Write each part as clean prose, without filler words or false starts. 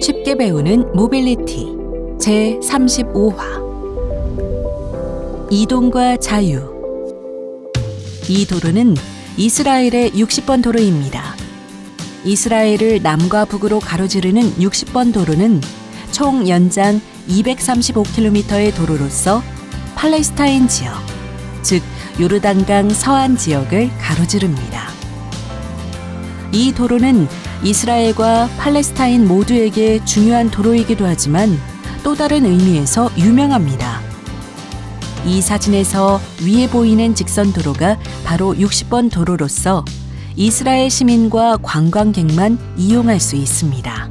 쉽게 배우는 모빌리티 제35화 이동과 자유. 이 도로는 이스라엘의 60번 도로입니다. 이스라엘을 남과 북으로 가로지르는 60번 도로는 총 연장 235km의 도로로서 팔레스타인 지역, 즉 요르단강 서안 지역을 가로지릅니다. 이 도로는 이스라엘과 팔레스타인 모두에게 중요한 도로이기도 하지만 또 다른 의미에서 유명합니다. 이 사진에서 위에 보이는 직선 도로가 바로 60번 도로로서 이스라엘 시민과 관광객만 이용할 수 있습니다.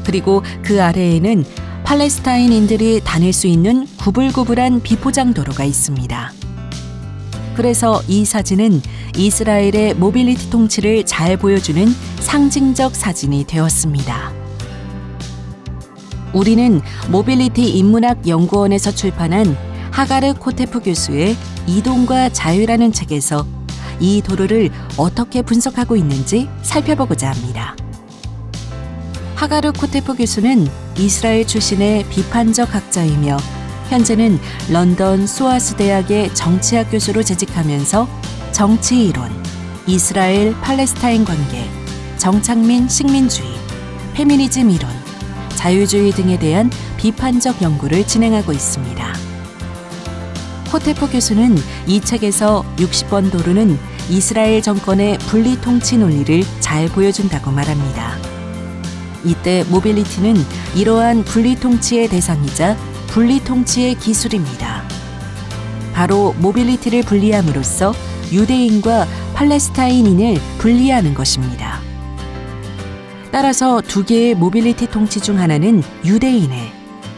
그리고 그 아래에는 팔레스타인인들이 다닐 수 있는 구불구불한 비포장 도로가 있습니다. 그래서 이 사진은 이스라엘의 모빌리티 통치를 잘 보여주는 상징적 사진이 되었습니다. 우리는 모빌리티 인문학 연구원에서 출판한 하가르 코테프 교수의 이동과 자유라는 책에서 이 도로를 어떻게 분석하고 있는지 살펴보고자 합니다. 하가르 코테프 교수는 이스라엘 출신의 비판적 학자이며 현재는 런던 소아스 대학의 정치학 교수로 재직하면서 정치 이론, 이스라엘 팔레스타인 관계, 정착민 식민주의, 페미니즘 이론, 자유주의 등에 대한 비판적 연구를 진행하고 있습니다. 코테프 교수는 이 책에서 60번 도로는 이스라엘 정권의 분리 통치 논리를 잘 보여준다고 말합니다. 이때 모빌리티는 이러한 분리 통치의 대상이자 분리 통치의 기술입니다. 바로 모빌리티를 분리함으로써 유대인과 팔레스타인인을 분리하는 것입니다. 따라서 두 개의 모빌리티 통치 중 하나는 유대인을,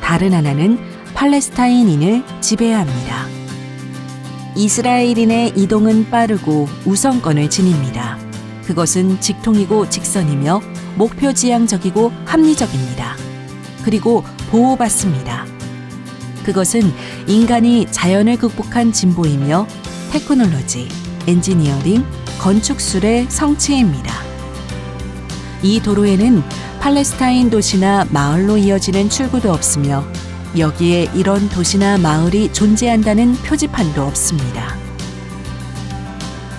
다른 하나는 팔레스타인인을 지배합니다. 이스라엘인의 이동은 빠르고 우선권을 지닙니다. 그것은 직통이고 직선이며 목표 지향적이고 합리적입니다. 그리고 보호받습니다. 그것은 인간이 자연을 극복한 진보이며 테크놀로지, 엔지니어링, 건축술의 성취입니다. 이 도로에는 팔레스타인 도시나 마을로 이어지는 출구도 없으며 여기에 이런 도시나 마을이 존재한다는 표지판도 없습니다.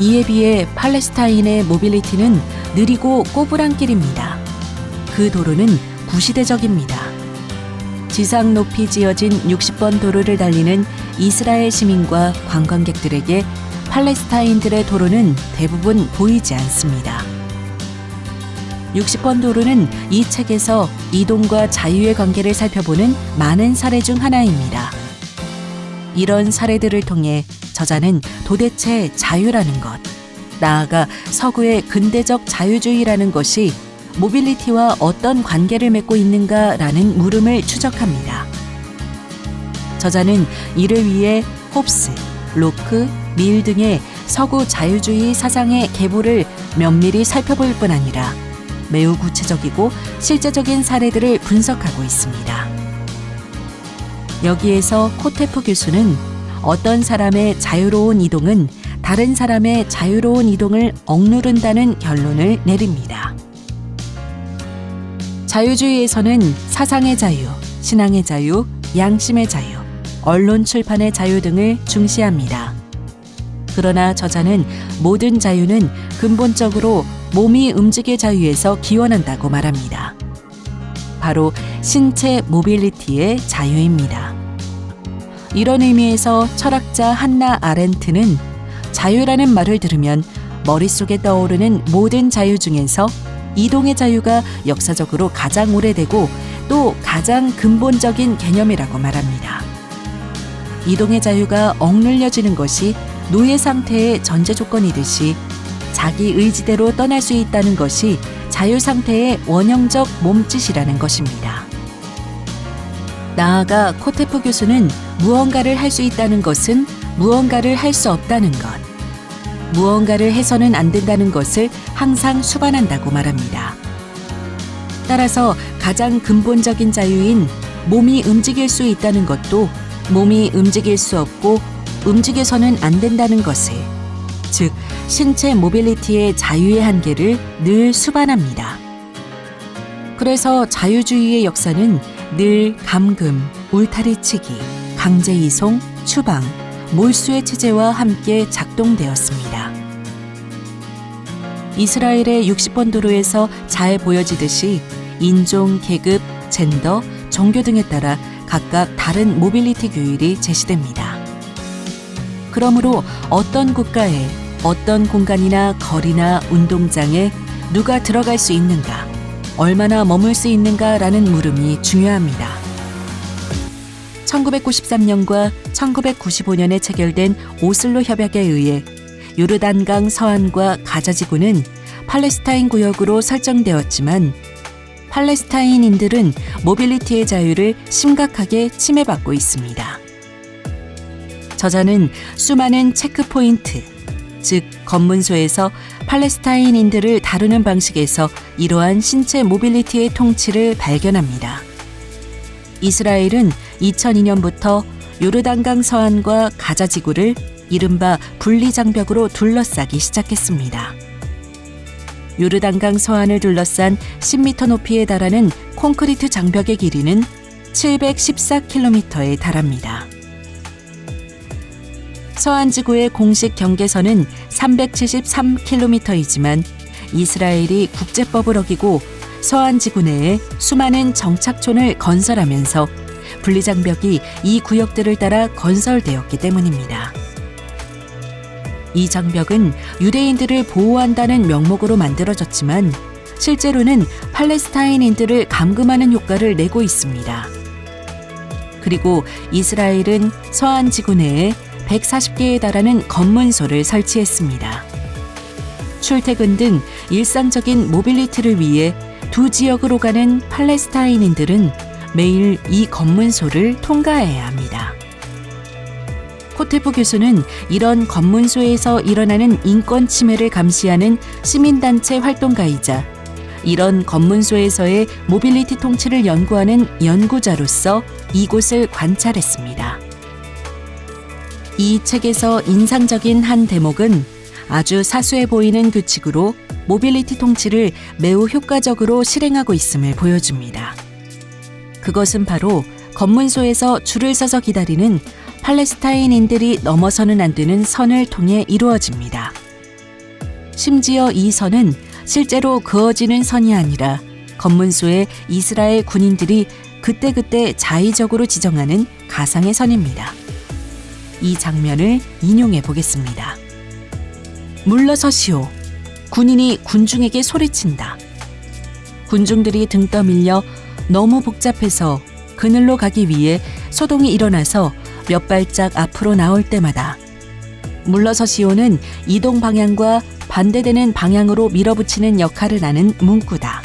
이에 비해 팔레스타인의 모빌리티는 느리고 꼬부랑 길입니다. 그 도로는 구시대적입니다. 지상 높이 지어진 60번 도로를 달리는 이스라엘 시민과 관광객들에게 팔레스타인들의 도로는 대부분 보이지 않습니다. 60번 도로는 이 책에서 이동과 자유의 관계를 살펴보는 많은 사례 중 하나입니다. 이런 사례들을 통해 저자는 도대체 자유라는 것, 나아가 서구의 근대적 자유주의라는 것이 모빌리티와 어떤 관계를 맺고 있는가라는 물음을 추적합니다. 저자는 이를 위해 홉스, 로크, 밀 등의 서구 자유주의 사상의 계보를 면밀히 살펴볼 뿐 아니라 매우 구체적이고 실제적인 사례들을 분석하고 있습니다. 여기에서 코테프 교수는 어떤 사람의 자유로운 이동은 다른 사람의 자유로운 이동을 억누른다는 결론을 내립니다. 자유주의에서는 사상의 자유, 신앙의 자유, 양심의 자유, 언론 출판의 자유 등을 중시합니다. 그러나 저자는 모든 자유는 근본적으로 몸이 움직일 자유에서 기원한다고 말합니다. 바로 신체 모빌리티의 자유입니다. 이런 의미에서 철학자 한나 아렌트는 자유라는 말을 들으면 머릿속에 떠오르는 모든 자유 중에서 이동의 자유가 역사적으로 가장 오래되고 또 가장 근본적인 개념이라고 말합니다. 이동의 자유가 억눌려지는 것이 노예 상태의 전제 조건이듯이 자기 의지대로 떠날 수 있다는 것이 자유 상태의 원형적 몸짓이라는 것입니다. 나아가 코테프 교수는 무언가를 할 수 있다는 것은 무언가를 할 수 없다는 것, 무언가를 해서는 안 된다는 것을 항상 수반한다고 말합니다. 따라서 가장 근본적인 자유인 몸이 움직일 수 있다는 것도 몸이 움직일 수 없고 움직여서는 안 된다는 것을, 즉 신체 모빌리티의 자유의 한계를 늘 수반합니다. 그래서 자유주의의 역사는 늘 감금, 울타리치기, 강제 이송, 추방, 몰수의 체제와 함께 작동되었습니다. 이스라엘의 60번 도로에서 잘 보여지듯이 인종, 계급, 젠더, 종교 등에 따라 각각 다른 모빌리티 규율이 제시됩니다. 그러므로 어떤 국가에 어떤 공간이나 거리나 운동장에 누가 들어갈 수 있는가, 얼마나 머물 수 있는가라는 물음이 중요합니다. 1993년과 1995년에 체결된 오슬로 협약에 의해 요르단강 서안과 가자 지구는 팔레스타인 구역으로 설정되었지만 팔레스타인인들은 모빌리티의 자유를 심각하게 침해받고 있습니다. 저자는 수많은 체크포인트, 즉 검문소에서 팔레스타인인들을 다루는 방식에서 이러한 신체 모빌리티의 통치를 발견합니다. 이스라엘은 2002년부터 요르단강 서안과 가자 지구를 이른바 분리장벽으로 둘러싸기 시작했습니다. 요르단강 서안을 둘러싼 10m 높이에 달하는 콘크리트 장벽의 길이는 714km에 달합니다. 서안지구의 공식 경계선은 373km이지만 이스라엘이 국제법을 어기고 서안지구 내에 수많은 정착촌을 건설하면서 분리장벽이 이 구역들을 따라 건설되었기 때문입니다. 이 장벽은 유대인들을 보호한다는 명목으로 만들어졌지만 실제로는 팔레스타인인들을 감금하는 효과를 내고 있습니다. 그리고 이스라엘은 서안지구 내에 140개에 달하는 검문소를 설치했습니다. 출퇴근 등 일상적인 모빌리티를 위해 두 지역으로 가는 팔레스타인인들은 매일 이 검문소를 통과해야 합니다. 코테프 교수는 이런 검문소에서 일어나는 인권 침해를 감시하는 시민단체 활동가이자 이런 검문소에서의 모빌리티 통치를 연구하는 연구자로서 이곳을 관찰했습니다. 이 책에서 인상적인 한 대목은 아주 사소해 보이는 규칙으로 모빌리티 통치를 매우 효과적으로 실행하고 있음을 보여줍니다. 그것은 바로 검문소에서 줄을 서서 기다리는 팔레스타인인들이 넘어서는 안 되는 선을 통해 이루어집니다. 심지어 이 선은 실제로 그어지는 선이 아니라 검문소의 이스라엘 군인들이 그때그때 자의적으로 지정하는 가상의 선입니다. 이 장면을 인용해 보겠습니다. 물러서시오. 군인이 군중에게 소리친다. 군중들이 등 떠밀려 너무 복잡해서 그늘로 가기 위해 소동이 일어나서 몇 발짝 앞으로 나올 때마다 물러서시오는 이동 방향과 반대되는 방향으로 밀어붙이는 역할을 하는 문구다.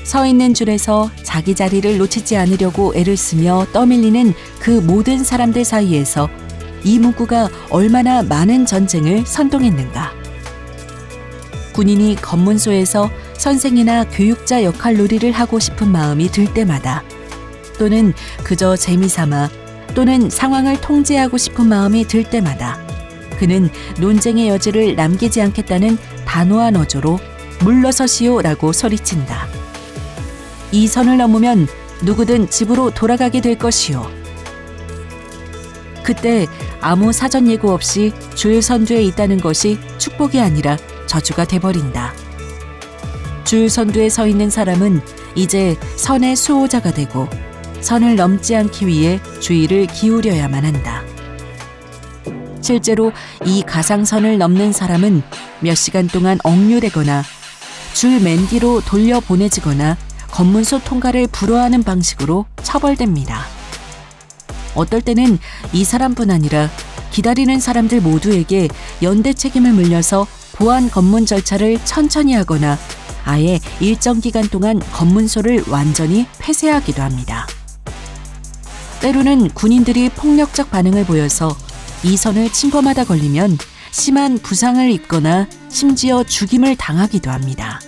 서 있는 줄에서 자기 자리를 놓치지 않으려고 애를 쓰며 떠밀리는 그 모든 사람들 사이에서 이 문구가 얼마나 많은 전쟁을 선동했는가. 군인이 검문소에서 선생이나 교육자 역할 놀이를 하고 싶은 마음이 들 때마다 또는 그저 재미삼아 또는 상황을 통제하고 싶은 마음이 들 때마다 그는 논쟁의 여지를 남기지 않겠다는 단호한 어조로 물러서시오라고 소리친다. 이 선을 넘으면 누구든 집으로 돌아가게 될 것이오. 그때 아무 사전 예고 없이 줄 선두에 있다는 것이 축복이 아니라 저주가 돼버린다. 줄 선두에 서 있는 사람은 이제 선의 수호자가 되고 선을 넘지 않기 위해 주의를 기울여야만 한다. 실제로 이 가상선을 넘는 사람은 몇 시간 동안 억류되거나 줄 맨 뒤로 돌려보내지거나 검문소 통과를 불허하는 방식으로 처벌됩니다. 어떨 때는 이 사람뿐 아니라 기다리는 사람들 모두에게 연대 책임을 물려서 보안 검문 절차를 천천히 하거나 아예 일정 기간 동안 검문소를 완전히 폐쇄하기도 합니다. 때로는 군인들이 폭력적 반응을 보여서 이 선을 침범하다 걸리면 심한 부상을 입거나 심지어 죽임을 당하기도 합니다.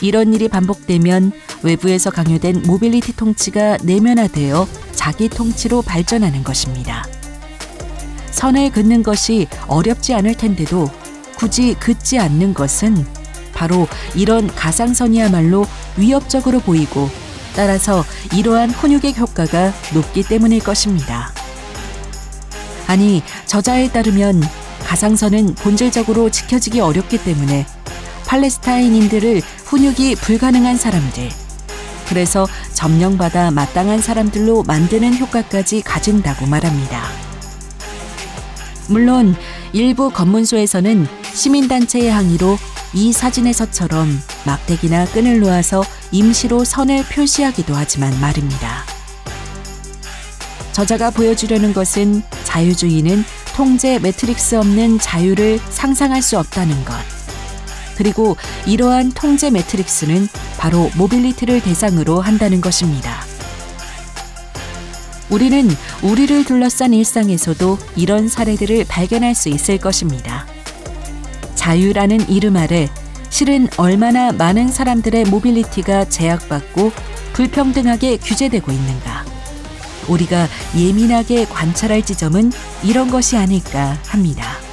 이런 일이 반복되면 외부에서 강요된 모빌리티 통치가 내면화되어 자기 통치로 발전하는 것입니다. 선을 긋는 것이 어렵지 않을 텐데도 굳이 긋지 않는 것은 바로 이런 가상선이야말로 위협적으로 보이고 따라서 이러한 훈육의 효과가 높기 때문일 것입니다. 아니, 저자에 따르면 가상선은 본질적으로 지켜지기 어렵기 때문에 팔레스타인인들을 훈육이 불가능한 사람들, 그래서 점령받아 마땅한 사람들로 만드는 효과까지 가진다고 말합니다. 물론 일부 검문소에서는 시민단체의 항의로 이 사진에서처럼 막대기나 끈을 놓아서 임시로 선을 표시하기도 하지만 말입니다. 저자가 보여주려는 것은 자유주의는 통제 매트릭스 없는 자유를 상상할 수 없다는 것. 그리고 이러한 통제 매트릭스는 바로 모빌리티를 대상으로 한다는 것입니다. 우리는 우리를 둘러싼 일상에서도 이런 사례들을 발견할 수 있을 것입니다. 자유라는 이름 아래 실은 얼마나 많은 사람들의 모빌리티가 제약받고 불평등하게 규제되고 있는가. 우리가 예민하게 관찰할 지점은 이런 것이 아닐까 합니다.